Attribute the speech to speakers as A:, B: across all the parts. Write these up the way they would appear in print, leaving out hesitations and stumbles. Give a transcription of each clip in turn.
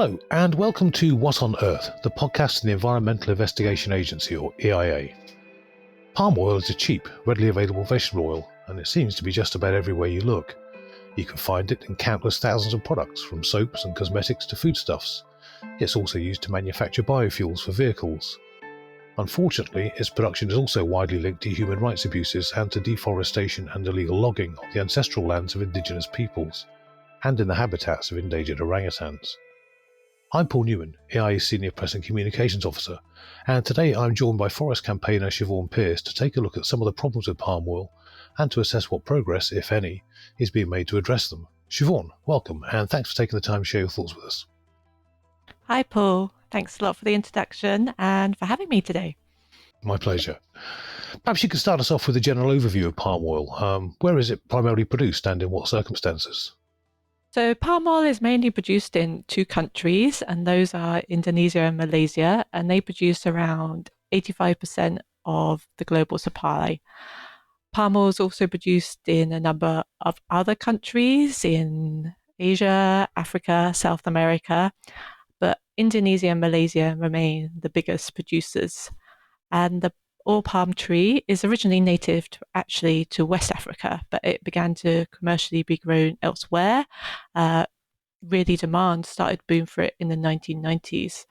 A: Hello, and welcome to What on Earth, the podcast of the Environmental Investigation Agency, or EIA. Palm oil is a cheap, readily available vegetable oil, and it seems to be just about everywhere you look. You can find it in countless thousands of products, from soaps and cosmetics to foodstuffs. It's also used to manufacture biofuels for vehicles. Unfortunately, its production is also widely linked to human rights abuses and to deforestation and illegal logging on the ancestral lands of indigenous peoples, and in the habitats of endangered orangutans. I'm Paul Newman, EIA's Senior Press and Communications Officer, and today I'm joined by forest campaigner Siobhan Pearce to take a look at some of the problems with palm oil and to assess what progress, if any, is being made to address them. Siobhan, welcome, and thanks for taking the time to share your thoughts with us.
B: Hi, Paul. Thanks a lot for the introduction and for having me today.
A: My pleasure. Perhaps you could start us off with a general overview of palm oil. Where is it primarily produced and in what circumstances?
B: So palm oil is mainly produced in two countries, and those are Indonesia and Malaysia, and they produce around 85% of the global supply. Palm oil is also produced in a number of other countries in Asia, Africa, South America, but Indonesia and Malaysia remain the biggest producers. And the oil palm tree is originally native to West Africa, but it began to commercially be grown elsewhere. Really, demand started boom for it in the 1990s.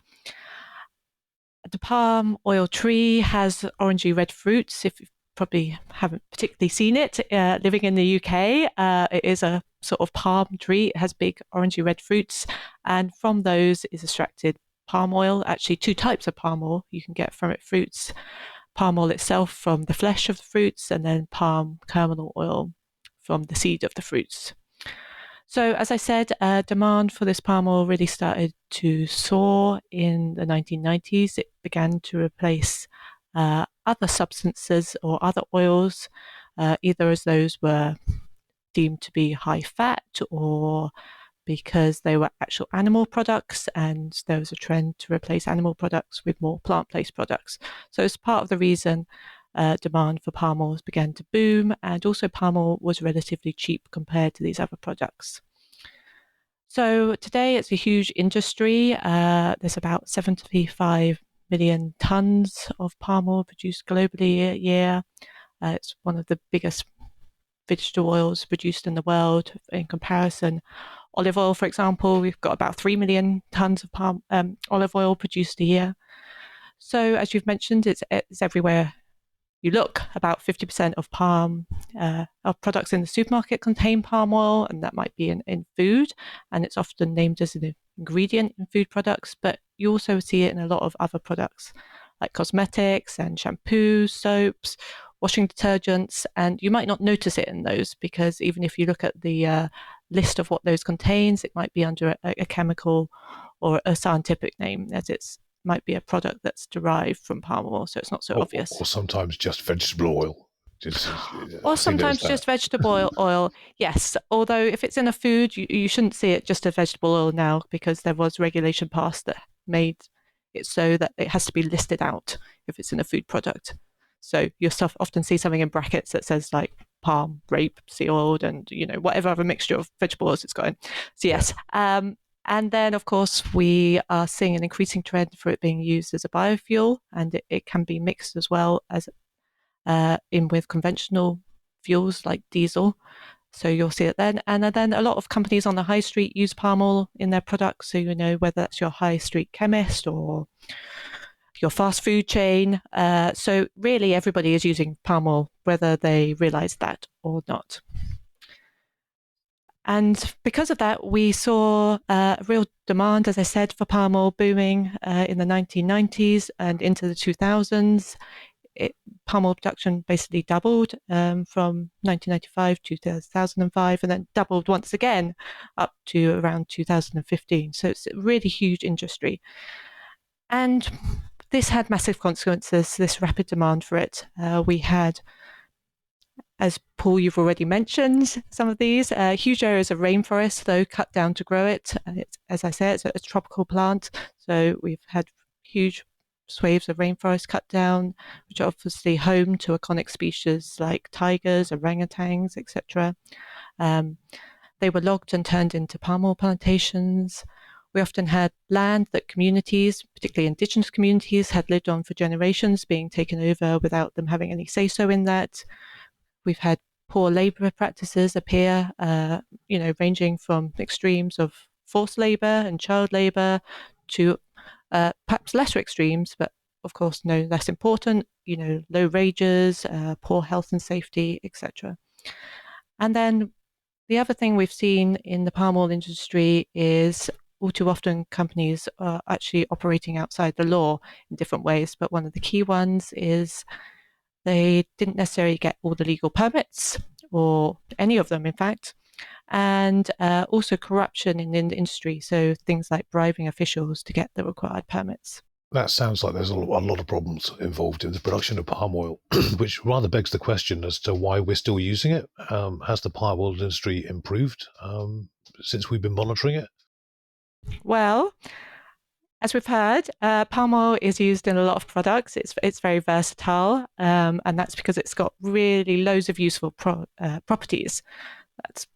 B: The palm oil tree has orangey red fruits. If you probably haven't particularly seen it, living in the UK, it is a sort of palm tree. It has big orangey red fruits, and from those is extracted palm oil. Actually, two types of palm oil you can get from it: fruits, palm oil itself from the flesh of the fruits, and then palm kernel oil from the seed of the fruits. So, as I said, demand for this palm oil really started to soar in the 1990s. It began to replace other substances or other oils, either as those were deemed to be high fat or because they were actual animal products, and there was a trend to replace animal products with more plant-based products. So it's part of the reason demand for palm oils began to boom, and also palm oil was relatively cheap compared to these other products. So today it's a huge industry. There's about 75 million tons of palm oil produced globally a year. It's one of the biggest vegetable oils produced in the world. In comparison, olive oil, for example, we've got about 3 million tons of olive oil produced a year. So as you've mentioned, it's everywhere you look. About 50% of products in the supermarket contain palm oil, and that might be in food, and it's often named as an ingredient in food products, but you also see it in a lot of other products like cosmetics and shampoos, soaps, washing detergents, and you might not notice it in those because even if you look at the list of what those contains, it might be under a chemical or a scientific name, as it's might be a product that's derived from palm oil, so it's not so obvious.
A: Or sometimes just vegetable oil.
B: Or sometimes just vegetable oil, yes. Although if it's in a food, you shouldn't see it just as vegetable oil now, because there was regulation passed that made it so that it has to be listed out if it's in a food product. So you'll often see something in brackets that says like palm, rapeseed oil, and whatever other mixture of vegetable oils it's got in. So yes. Yeah. And then, of course, we are seeing an increasing trend for it being used as a biofuel, and it can be mixed as well as in with conventional fuels like diesel. So you'll see it then. And then a lot of companies on the high street use palm oil in their products. So, whether that's your high street chemist or your fast food chain. So really everybody is using palm oil, whether they realize that or not. And because of that, we saw real demand, as I said, for palm oil booming in the 1990s and into the 2000s. Palm oil production basically doubled from 1995 to 2005, and then doubled once again up to around 2015. So it's a really huge industry. And this had massive consequences, this rapid demand for it. We had, as Paul, you've already mentioned some of these, huge areas of rainforest, though, cut down to grow it. As I said, it's a tropical plant. So we've had huge swathes of rainforest cut down, which are obviously home to iconic species like tigers, orangutans, etc. They were logged and turned into palm oil plantations. We often had land that communities, particularly indigenous communities, had lived on for generations, being taken over without them having any say-so in that. We've had poor labour practices appear, ranging from extremes of forced labour and child labour to perhaps lesser extremes, but of course no less important, low wages, poor health and safety, etc. And then the other thing we've seen in the palm oil industry is all too often companies are actually operating outside the law in different ways. But one of the key ones is they didn't necessarily get all the legal permits, or any of them, in fact, and also corruption in the industry. So things like bribing officials to get the required permits.
A: That sounds like there's a lot of problems involved in the production of palm oil, which rather begs the question as to why we're still using it. Has the palm oil industry improved since we've been monitoring it?
B: Well, as we've heard, palm oil is used in a lot of products. It's very versatile, and that's because it's got really loads of useful properties. That's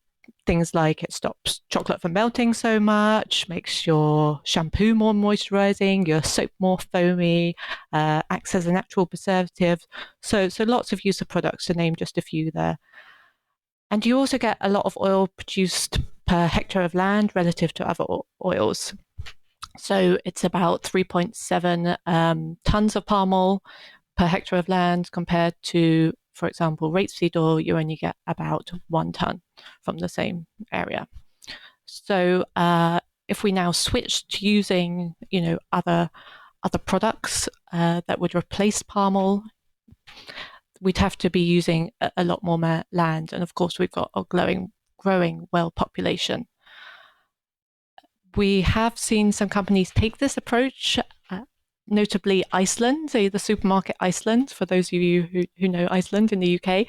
B: things like it stops chocolate from melting so much, makes your shampoo more moisturizing, your soap more foamy, acts as a natural preservative. So lots of use of products, to name just a few there. And you also get a lot of oil produced per hectare of land relative to other oils. So it's about 3.7 tons of palm oil per hectare of land, compared to, for example, rapeseed oil, you only get about 1 ton from the same area. So if we now switch to using, other products that would replace palm oil, we'd have to be using a lot more land. And of course, we've got a growing whale population. We have seen some companies take this approach, notably Iceland, the supermarket Iceland. For those of you who know Iceland in the UK,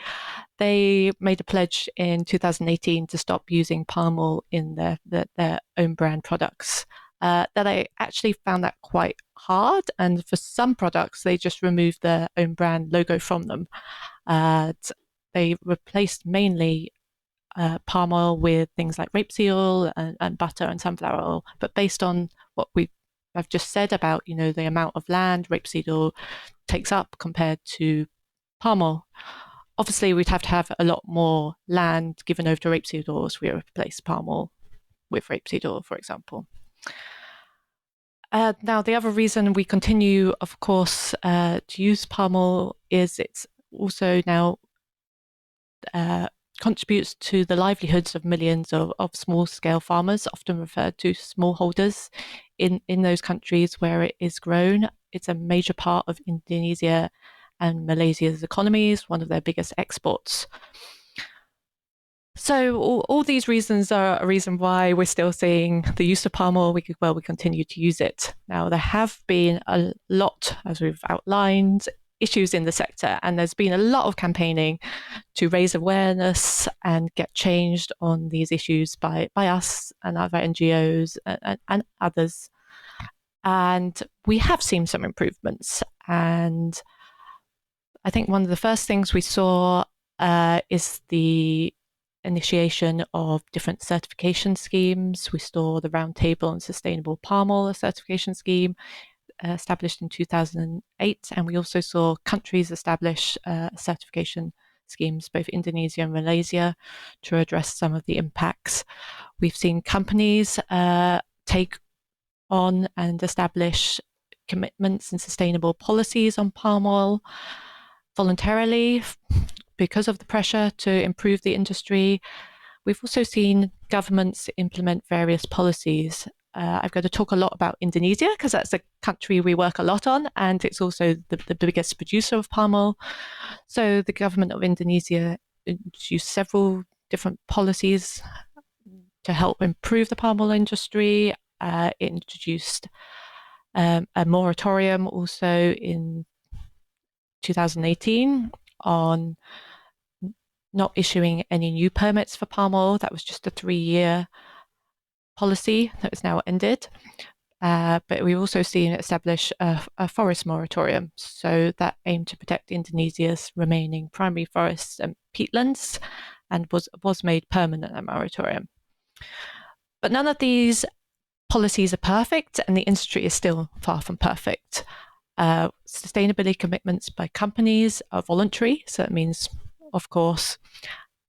B: they made a pledge in 2018 to stop using palm oil in their own brand products. That I actually found that quite hard, and for some products, they just removed their own brand logo from them. They replaced mainly palm oil with things like rapeseed oil and butter and sunflower oil, but based on what I've just said about the amount of land rapeseed oil takes up compared to palm oil, obviously we'd have to have a lot more land given over to rapeseed oil as we replace palm oil with rapeseed oil, for example. Now, the other reason we continue, of course, to use palm oil is it's also now contributes to the livelihoods of millions of small-scale farmers, often referred to smallholders, in those countries where it is grown. It's a major part of Indonesia and Malaysia's economies, one of their biggest exports. So all these reasons are a reason why we're still seeing the use of palm oil. We continue to use it. Now, there have been a lot, as we've outlined, issues in the sector, and there's been a lot of campaigning to raise awareness and get changed on these issues by us and other NGOs and others. And we have seen some improvements. And I think one of the first things we saw is the initiation of different certification schemes. We saw the Roundtable on Sustainable Palm Oil certification scheme established in 2008, and we also saw countries establish certification schemes, both Indonesia and Malaysia, to address some of the impacts. We've seen companies take on and establish commitments and sustainable policies on palm oil voluntarily because of the pressure to improve the industry. We've also seen governments implement various policies. I've got to talk a lot about Indonesia because that's a country we work a lot on, and it's also the biggest producer of palm oil. So the government of Indonesia introduced several different policies to help improve the palm oil industry. It introduced a moratorium also in 2018 on not issuing any new permits for palm oil. That was just a 3-year policy that was now ended. But we've also seen it establish a forest moratorium, so that aimed to protect Indonesia's remaining primary forests and peatlands, and was made permanent, a moratorium. But none of these policies are perfect, and the industry is still far from perfect. Sustainability commitments by companies are voluntary, so it means, of course,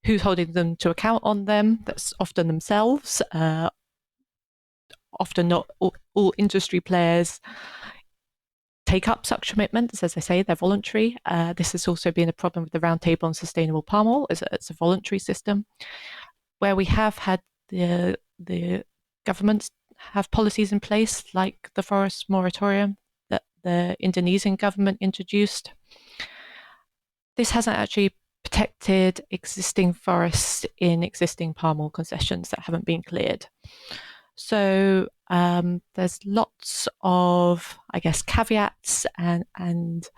B: who's holding them to account on them? That's often themselves. Often not all industry players take up such commitments. As I say, they're voluntary. This has also been a problem with the Roundtable on Sustainable Palm Oil. It's a voluntary system. Where we have had the governments have policies in place, like the forest moratorium that the Indonesian government introduced, this hasn't actually protected existing forests in existing palm oil concessions that haven't been cleared. So there's lots of, I guess, caveats and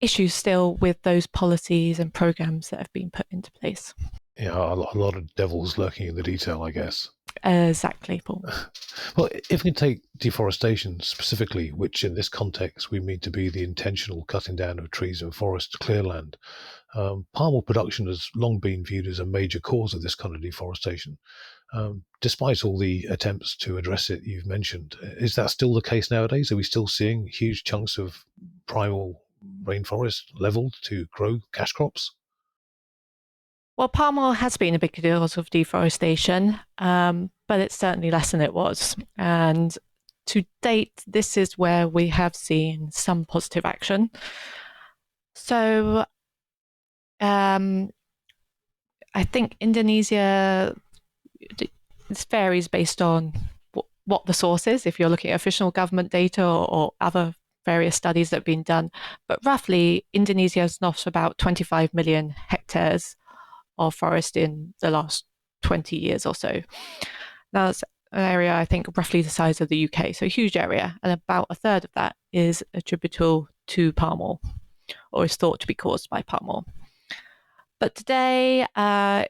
B: issues still with those policies and programs that have been put into place.
A: Yeah, a lot of devils lurking in the detail, I guess.
B: Exactly, Paul.
A: Well, if we take deforestation specifically, which in this context we mean to be the intentional cutting down of trees and forests to clear land, palm oil production has long been viewed as a major cause of this kind of deforestation. Despite all the attempts to address it you've mentioned, is that still the case nowadays? Are we still seeing huge chunks of primal rainforest leveled to grow cash crops?
B: Well, palm oil has been a big cause of deforestation, but it's certainly less than it was. And to date, this is where we have seen some positive action. So I think Indonesia, this varies based on what the source is, if you're looking at official government data or other various studies that have been done. But roughly, Indonesia has lost about 25 million hectares of forest in the last 20 years or so. Now, that's an area, I think, roughly the size of the UK, so a huge area, and about a third of that is attributable to palm oil, or is thought to be caused by palm oil. But today,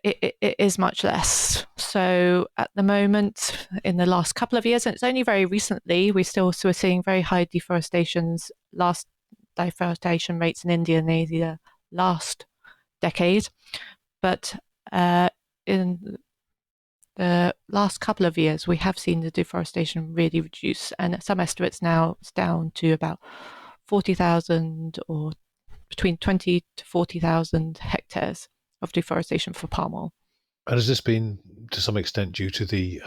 B: it is much less. So at the moment, in the last couple of years, and it's only very recently, we're seeing very high deforestation rates in Indonesia last decade. But in the last couple of years, we have seen the deforestation really reduce, and some estimates now it's down to about 40,000 or between 20 to 40,000 hectares of deforestation for palm oil.
A: And has this been, to some extent, due to the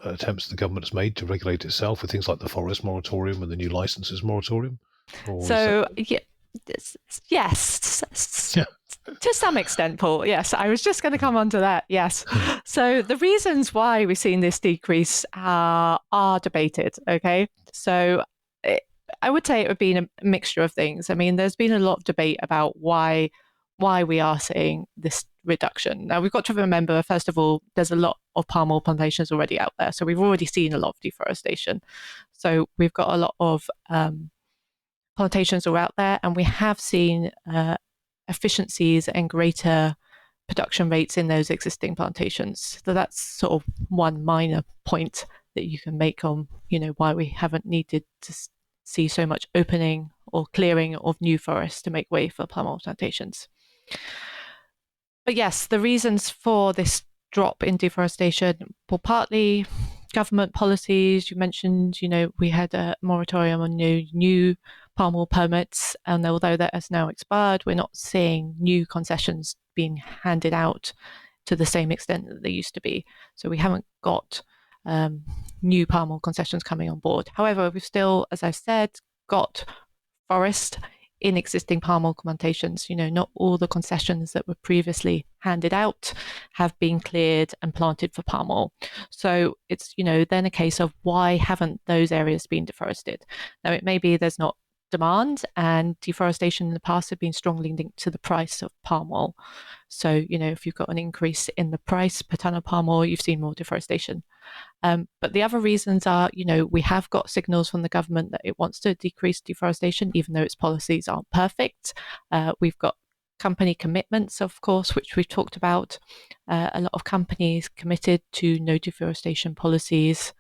A: attempts the government has made to regulate itself with things like the forest moratorium and the new licenses moratorium?
B: So, yes. Yeah. To some extent, Paul, yes. I was just going to come on to that, yes. So the reasons why we've seen this decrease are debated, okay? So I would say it would be a mixture of things. I mean, there's been a lot of debate about why we are seeing this reduction. Now, we've got to remember, first of all, there's a lot of palm oil plantations already out there. So we've already seen a lot of deforestation. So we've got a lot of plantations are out there, and we have seen efficiencies and greater production rates in those existing plantations. So that's sort of one minor point that you can make on, why we haven't needed to see so much opening or clearing of new forests to make way for palm oil plantations. But yes, the reasons for this drop in deforestation were partly government policies. You mentioned, we had a moratorium on new palm oil permits, and although that has now expired, we're not seeing new concessions being handed out to the same extent that they used to be. So we haven't got new palm oil concessions coming on board. However, we've still, as I've said, got forest in existing palm oil plantations. Not all the concessions that were previously handed out have been cleared and planted for palm oil. So it's, then a case of why haven't those areas been deforested? Now, it may be there's not demand, and deforestation in the past have been strongly linked to the price of palm oil. So, if you've got an increase in the price per ton of palm oil, you've seen more deforestation. But the other reasons are, we have got signals from the government that it wants to decrease deforestation, even though its policies aren't perfect. We've got company commitments, of course, which we've talked about. A lot of companies committed to no deforestation policies.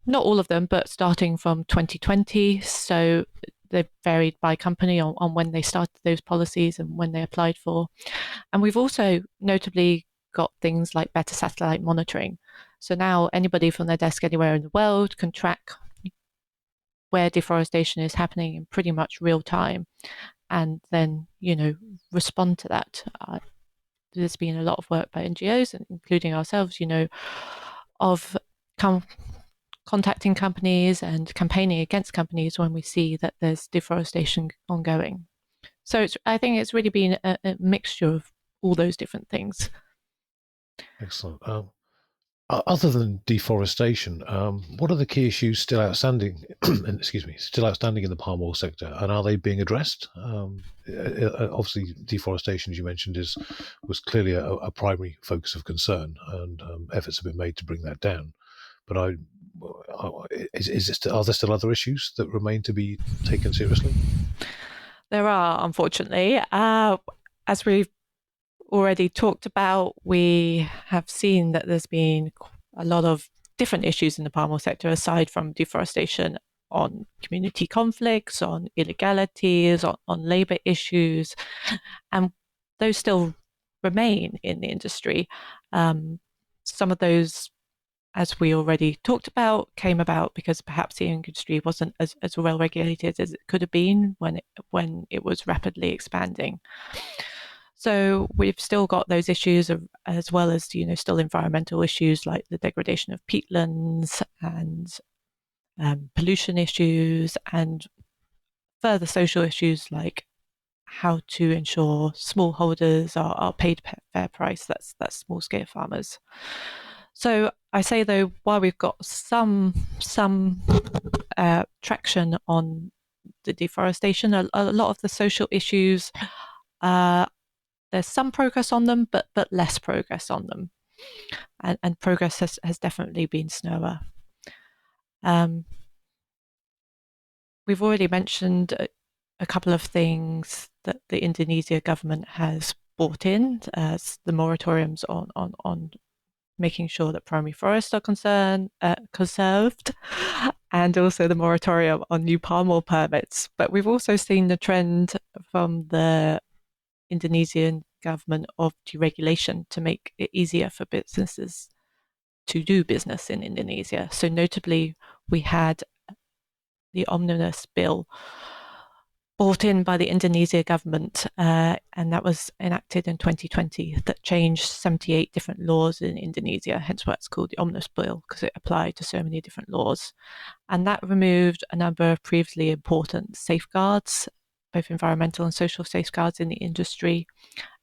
B: Not all of them, but starting from 2020. So they've varied by company on when they started those policies and when they applied for. And we've also notably got things like better satellite monitoring. So now anybody from their desk anywhere in the world can track where deforestation is happening in pretty much real time, and then respond to that. There's been a lot of work by NGOs, including ourselves, of contacting companies and campaigning against companies when we see that there's deforestation ongoing. So I think it's really been a mixture of all those different things.
A: Excellent. Other than deforestation, what are the key issues still outstanding? Excuse me, still outstanding in the palm oil sector, and are they being addressed? Obviously, deforestation, as you mentioned, was clearly a primary focus of concern, and efforts have been made to bring that down. But are there still other issues that remain to be taken seriously?
B: There are, unfortunately. As we've already talked about, we have seen that there's been a lot of different issues in the palm oil sector aside from deforestation, on community conflicts, on illegalities, on labour issues, and those still remain in the industry. Some of those, as we already talked about, came about because perhaps the industry wasn't as well regulated as it could have been when it was rapidly expanding. So we've still got those issues as well as still environmental issues like the degradation of peatlands and pollution issues, and further social issues like how to ensure smallholders are paid fair price. That's small scale farmers. So I say though, while we've got some traction on the deforestation, a lot of the social issues, there's some progress on them, but less progress on them, and progress has definitely been slower. We've already mentioned a couple of things that the Indonesia government has brought in, as the moratoriums on making sure that primary forests are conserved, and also the moratorium on new palm oil permits. But we've also seen the trend from the Indonesian government of deregulation to make it easier for businesses to do business in Indonesia. So notably, we had the omnibus bill brought in by the Indonesia government, and that was enacted in 2020, that changed 78 different laws in Indonesia, hence why it's called the omnibus bill, because it applied to so many different laws. And that removed a number of previously important safeguards, both environmental and social safeguards in the industry,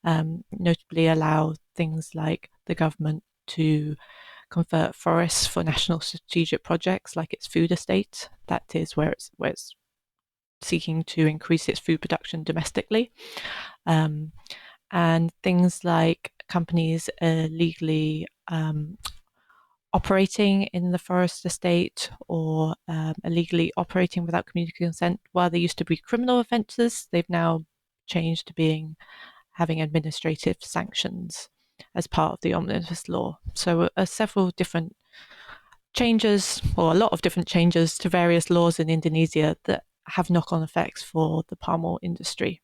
B: notably allow things like the government to convert forests for national strategic projects like its food estate. That is where it's seeking to increase its food production domestically. And things like companies legally operating in the forest estate or illegally operating without community consent. While they used to be criminal offences, they've now changed to having administrative sanctions as part of the omnibus law. So several different changes, or a lot of different changes to various laws in Indonesia that have knock-on effects for the palm oil industry.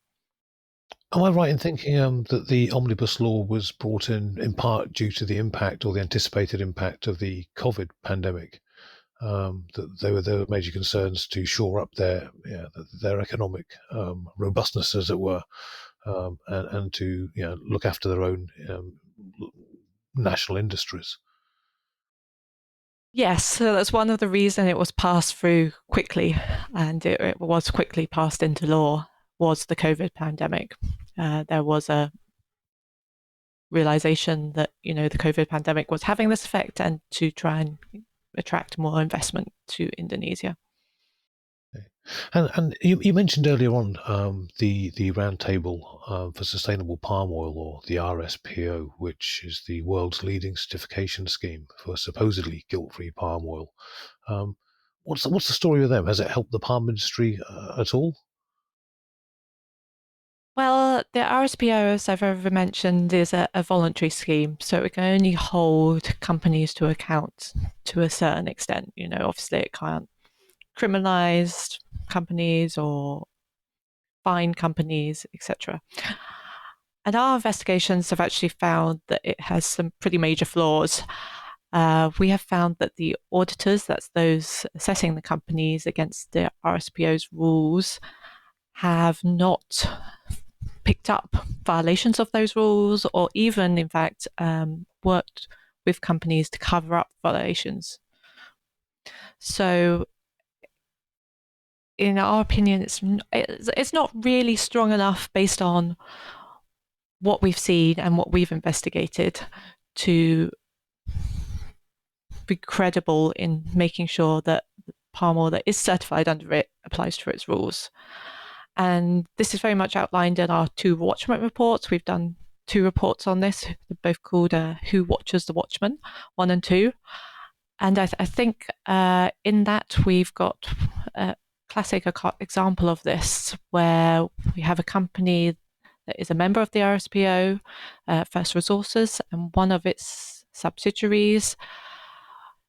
A: Am I right in thinking that the omnibus law was brought in part due to the impact or the anticipated impact of the COVID pandemic? That there were major concerns to shore up their economic robustness, as it were, and to look after their own national industries.
B: Yes, so that's one of the reasons it was passed through quickly, and it was quickly passed into law, was the COVID pandemic. There was a realization that the COVID pandemic was having this effect, and to try and attract more investment to Indonesia.
A: And you mentioned earlier on the Roundtable for Sustainable Palm Oil, or the RSPO, which is the world's leading certification scheme for supposedly guilt-free palm oil. What's the story with them? Has it helped the palm industry at all?
B: Well, the RSPO, as I've ever mentioned, is a voluntary scheme, so it can only hold companies to account to a certain extent. Obviously it can't criminalize companies or fine companies, etc. And our investigations have actually found that it has some pretty major flaws. we have found that the auditors, that's those assessing the companies against the RSPO's rules, have not picked up violations of those rules, or even, in fact, worked with companies to cover up violations. So, in our opinion, it's not really strong enough based on what we've seen and what we've investigated to be credible in making sure that palm oil that is certified under it applies to its rules. And this is very much outlined in our 2 Watchman reports. We've done 2 reports on this. They're both called Who Watches the Watchman, 1 and 2. And I think in that we've got a classic example of this, where we have a company that is a member of the RSPO, First Resources, and one of its subsidiaries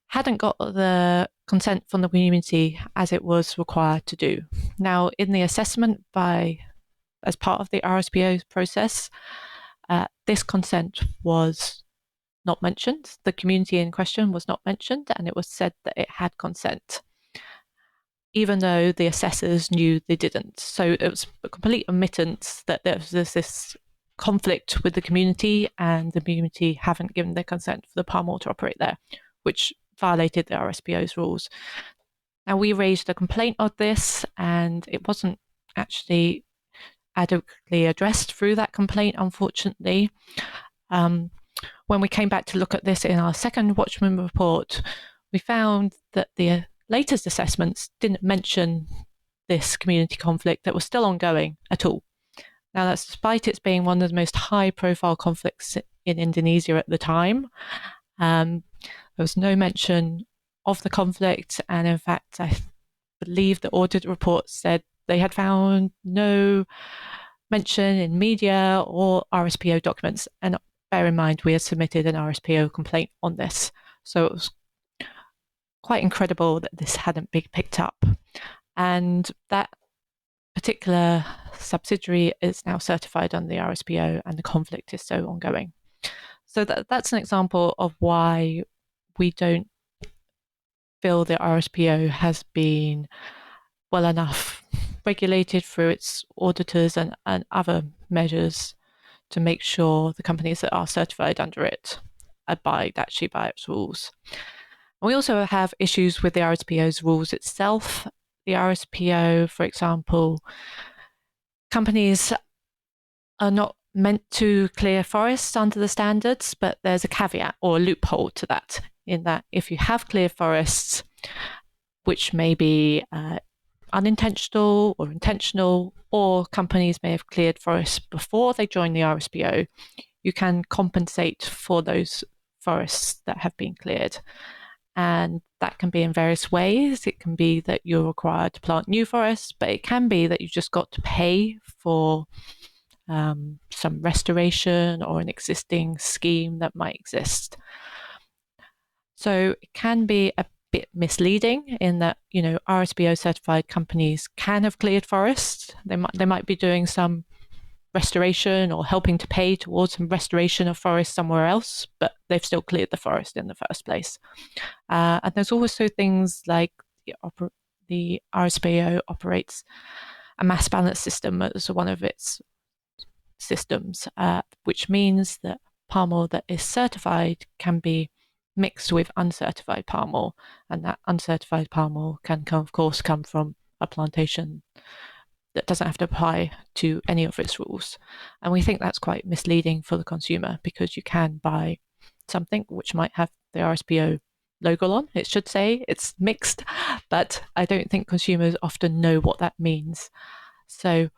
B: hadn't got the consent from the community as it was required to do. Now, in the assessment as part of the RSPO process, this consent was not mentioned. The community in question was not mentioned, and it was said that it had consent, even though the assessors knew they didn't. So it was a complete omittance that there's this conflict with the community, and the community haven't given their consent for the palm oil to operate there, which violated the RSPO's rules. Now, we raised a complaint of this, and it wasn't actually adequately addressed through that complaint, unfortunately. When we came back to look at this in our second Watchman report, we found that the latest assessments didn't mention this community conflict that was still ongoing at all. Now, that's despite it being one of the most high-profile conflicts in Indonesia at the time. There was no mention of the conflict, and in fact, I believe the audit report said they had found no mention in media or RSPO documents. And bear in mind, we had submitted an RSPO complaint on this, so it was quite incredible that this hadn't been picked up. And that particular subsidiary is now certified under the RSPO, and the conflict is so ongoing. So that's an example of why we don't feel the RSPO has been well enough regulated through its auditors and other measures to make sure the companies that are certified under it abide actually by its rules. And we also have issues with the RSPO's rules itself. The RSPO, for example, companies are not meant to clear forests under the standards, but there's a caveat or a loophole to that, in that if you have cleared forests, which may be unintentional or intentional, or companies may have cleared forests before they join the RSPO, you can compensate for those forests that have been cleared. And that can be in various ways. It can be that you're required to plant new forests, but it can be that you've just got to pay for some restoration or an existing scheme that might exist. So it can be a bit misleading in that, RSPO certified companies can have cleared forests. They might be doing some restoration or helping to pay towards some restoration of forest somewhere else, but they've still cleared the forest in the first place. And there's also things like the RSPO operates a mass balance system as one of its systems, which means that palm oil that is certified can be mixed with uncertified palm oil, and that uncertified palm oil can, of course, come from a plantation that doesn't have to apply to any of its rules. And we think that's quite misleading for the consumer, because you can buy something which might have the RSPO logo on. It should say it's mixed, but I don't think consumers often know what that means. So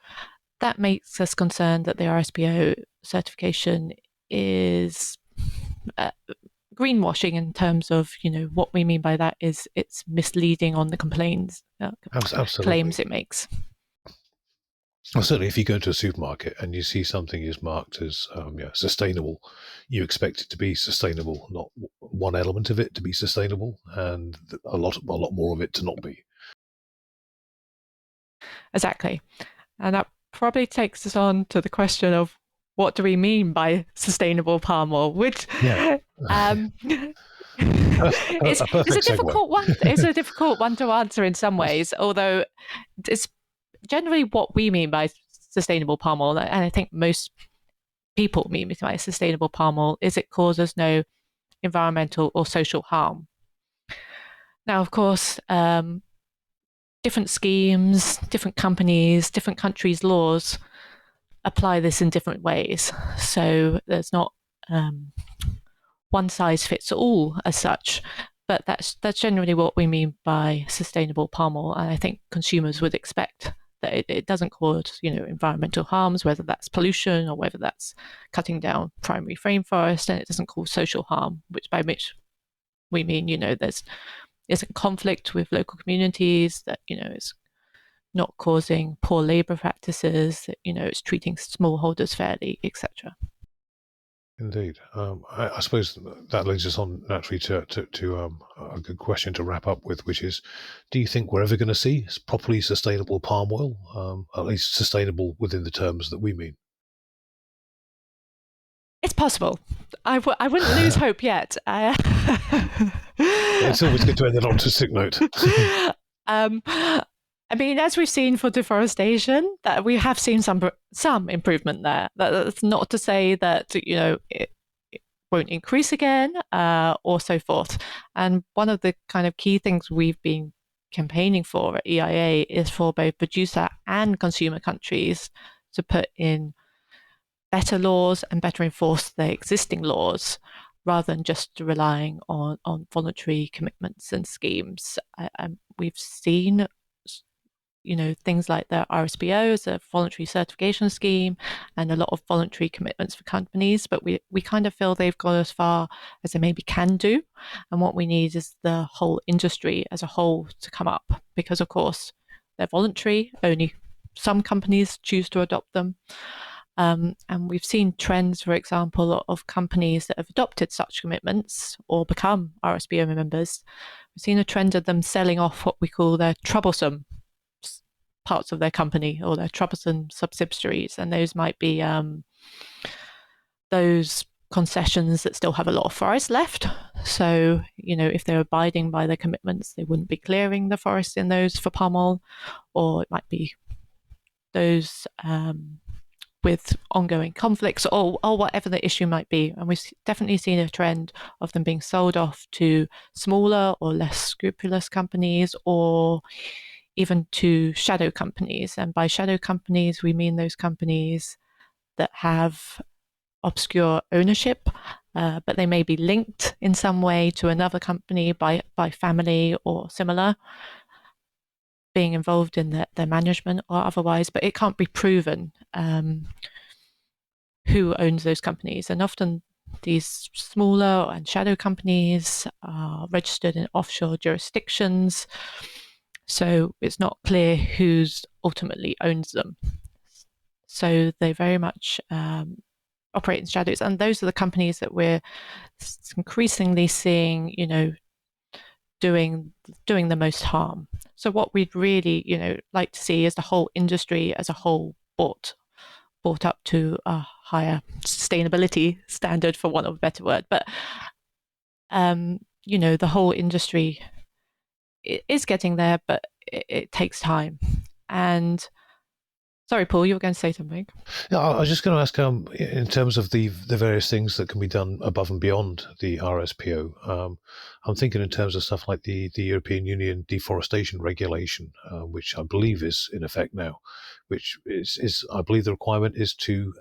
B: that makes us concerned that the RSPO certification is greenwashing in terms of, what we mean by that is it's misleading on the claims it makes.
A: Well, certainly, if you go to a supermarket and you see something is marked as sustainable, you expect it to be sustainable, not one element of it to be sustainable, and a lot more of it to not be.
B: Exactly. And that probably takes us on to the question of, what do we mean by sustainable palm oil? Which, it's
A: A
B: it's a
A: perfect segue.
B: difficult one. It's a difficult one to answer in some ways, although it's generally what we mean by sustainable palm oil, and I think most people mean by sustainable palm oil is it causes no environmental or social harm. Now, of course, different schemes, different companies, different countries' laws apply this in different ways. So there's not one size fits all as such. But that's generally what we mean by sustainable palm oil, and I think consumers would expect that it doesn't cause environmental harms, whether that's pollution or whether that's cutting down primary rainforest, and it doesn't cause social harm, which we mean there's isn't conflict with local communities, that it's not causing poor labor practices, that it's treating smallholders fairly, etc.
A: Indeed. I suppose that leads us on naturally to a good question to wrap up with, which is, do you think we're ever going to see properly sustainable palm oil, at least sustainable within the terms that we mean?
B: It's possible. I wouldn't lose hope yet.
A: It's always good to end it on a sick note.
B: um, I mean, as we've seen for deforestation, that we have seen some improvement there. That's not to say that it won't increase again, or so forth. And one of the kind of key things we've been campaigning for at EIA is for both producer and consumer countries to put in better laws and better enforce their existing laws, rather than just relying on voluntary commitments and schemes. We've seen things like the RSPO, a voluntary certification scheme, and a lot of voluntary commitments for companies, but we kind of feel they've gone as far as they maybe can do. And what we need is the whole industry as a whole to come up, because of course they're voluntary, only some companies choose to adopt them. And we've seen trends, for example, of companies that have adopted such commitments or become RSPO members. We've seen a trend of them selling off what we call their troublesome parts of their company, or their troublesome subsidiaries, and those might be those concessions that still have a lot of forest left. So if they're abiding by their commitments, they wouldn't be clearing the forest in those for palm oil, or it might be those with ongoing conflicts, or whatever the issue might be. And we've definitely seen a trend of them being sold off to smaller or less scrupulous companies, or even to shadow companies. And by shadow companies, we mean those companies that have obscure ownership, but they may be linked in some way to another company by family or similar, being involved in their management or otherwise, but it can't be proven who owns those companies. And often these smaller and shadow companies are registered in offshore jurisdictions, so it's not clear who's ultimately owns them. So they very much operate in shadows, and those are the companies that we're increasingly seeing, doing the most harm. So what we'd really, like to see is the whole industry as a whole brought up to a higher sustainability standard, for want of a better word. But the whole industry is getting there, but it takes time. And sorry, Paul, you were going to say something.
A: Yeah, I was just going to ask, in terms of the various things that can be done above and beyond the RSPO. I'm thinking in terms of stuff like the European Union deforestation regulation, which I believe is in effect now, which is I believe the requirement is to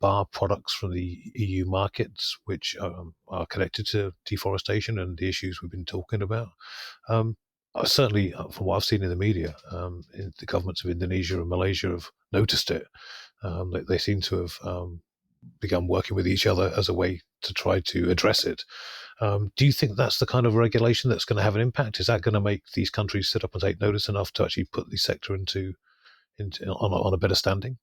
A: bar products from the EU markets which are connected to deforestation and the issues we've been talking about. Certainly, from what I've seen in the media, the governments of Indonesia and Malaysia have noticed it. They seem to have begun working with each other as a way to try to address it. Do you think that's the kind of regulation that's going to have an impact? Is that going to make these countries sit up and take notice enough to actually put the sector on a better standing?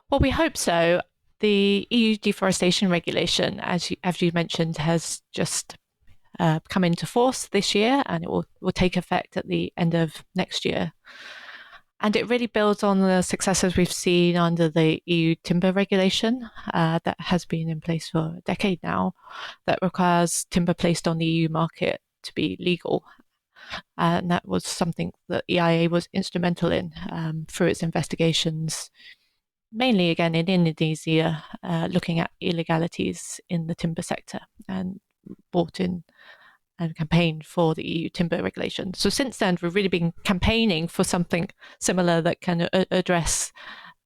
B: Well, we hope so. The EU deforestation regulation, as you mentioned, has just come into force this year, and it will take effect at the end of next year. And it really builds on the successes we've seen under the EU timber regulation that has been in place for a decade now, that requires timber placed on the EU market to be legal. And that was something that EIA was instrumental in through its investigations, mainly again in Indonesia, looking at illegalities in the timber sector, and brought in and campaigned for the EU timber regulation. So since then, we've really been campaigning for something similar that can address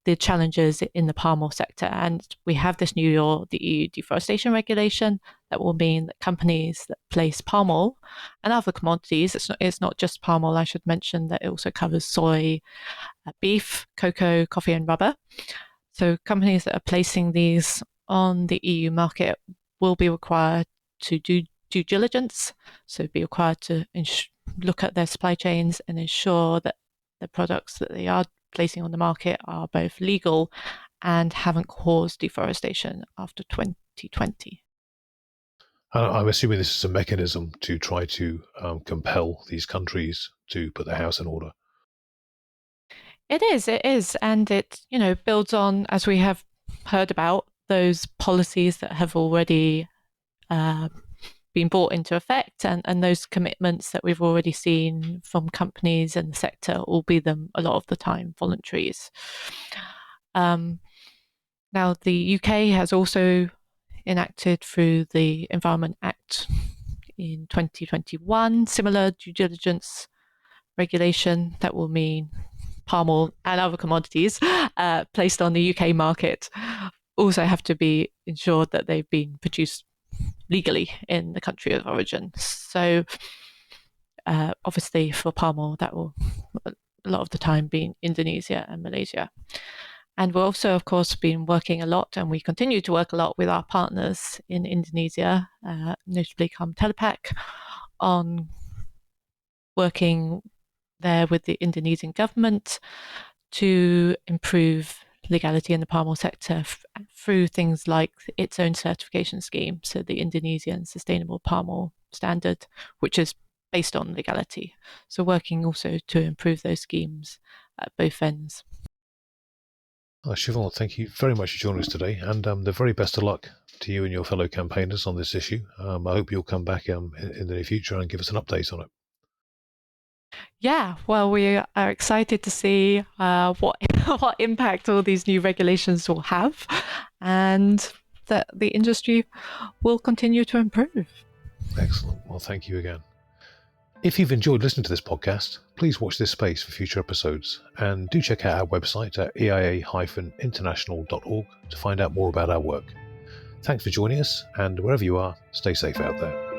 B: the challenges in the palm oil sector. And we have this new law, the EU deforestation regulation, that will mean that companies that place palm oil and other commodities, it's not just palm oil, I should mention that it also covers soy, beef, cocoa, coffee, and rubber. So companies that are placing these on the EU market will be required to do due diligence, so be required to look at their supply chains and ensure that the products that they are placing on the market are both legal and haven't caused deforestation after 2020.
A: I'm assuming this is a mechanism to try to compel these countries to put their house in order.
B: It is, and it builds on, as we have heard about, those policies that have already been brought into effect, and those commitments that we've already seen from companies in the sector, albeit them a lot of the time voluntaries. Now, the UK has also enacted through the Environment Act in 2021 similar due diligence regulation that will mean palm oil and other commodities placed on the UK market also have to be ensured that they've been produced legally in the country of origin. So obviously for palm oil, that will a lot of the time be in Indonesia and Malaysia. And we're also, of course, been working a lot, and we continue to work a lot with our partners in Indonesia, notably Telepac, on working there with the Indonesian government to improve legality in the palm oil sector through things like its own certification scheme, so the Indonesian Sustainable Palm Oil Standard, which is based on legality. So working also to improve those schemes at both ends.
A: Siobhan, thank you very much for joining us today, and the very best of luck to you and your fellow campaigners on this issue. I hope you'll come back in the near future and give us an update on it.
B: Yeah, well, we are excited to see what impact all these new regulations will have, and that the industry will continue to improve.
A: Excellent. Well, thank you again. If you've enjoyed listening to this podcast, please watch this space for future episodes, and do check out our website at eia-international.org to find out more about our work. Thanks for joining us, and wherever you are, stay safe out there.